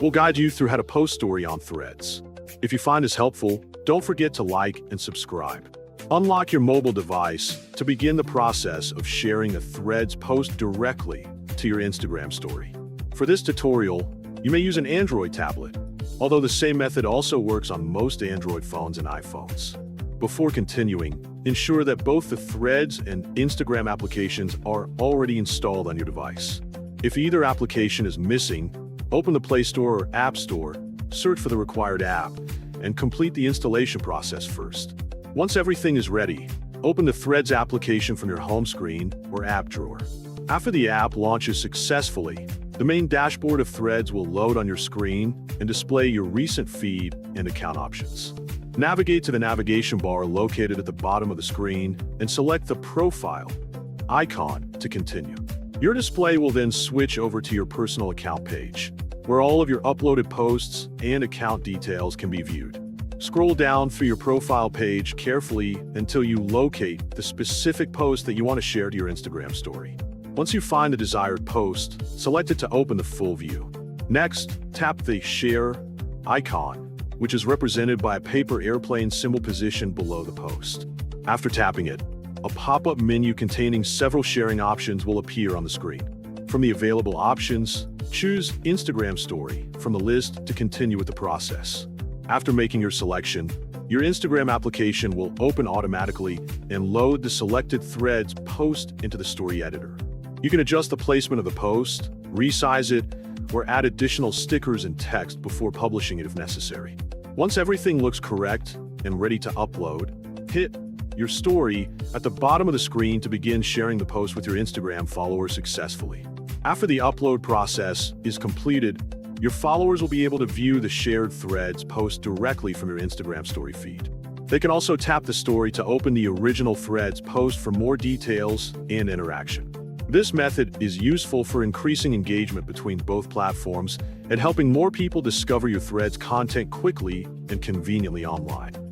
We'll guide you through how to post story on Threads. If you find this helpful, don't forget to like and subscribe. Unlock your mobile device to begin the process of sharing a Threads post directly to your Instagram story. For this tutorial, you may use an Android tablet, although the same method also works on most Android phones and iPhones. Before continuing, ensure that both the Threads and Instagram applications are already installed on your device. If either application is missing, open the Play Store or App Store, search for the required app, and complete the installation process first. Once everything is ready, open the Threads application from your home screen or app drawer. After the app launches successfully, the main dashboard of Threads will load on your screen and display your recent feed and account options. Navigate to the navigation bar located at the bottom of the screen and select the profile icon to continue. Your display will then switch over to your personal account page, where all of your uploaded posts and account details can be viewed. Scroll down through your profile page carefully until you locate the specific post that you want to share to your Instagram story. Once you find the desired post, select it to open the full view. Next, tap the Share icon, which is represented by a paper airplane symbol positioned below the post. After tapping it, a pop-up menu containing several sharing options will appear on the screen. From the available options, choose Instagram Story from the list to continue with the process. After making your selection, your Instagram application will open automatically and load the selected Threads post into the story editor. You can adjust the placement of the post, resize it, or add additional stickers and text before publishing it if necessary. Once everything looks correct and ready to upload, hit your story at the bottom of the screen to begin sharing the post with your Instagram followers successfully. After the upload process is completed, your followers will be able to view the shared Threads post directly from your Instagram story feed. They can also tap the story to open the original Threads post for more details and interaction. This method is useful for increasing engagement between both platforms and helping more people discover your Threads content quickly and conveniently online.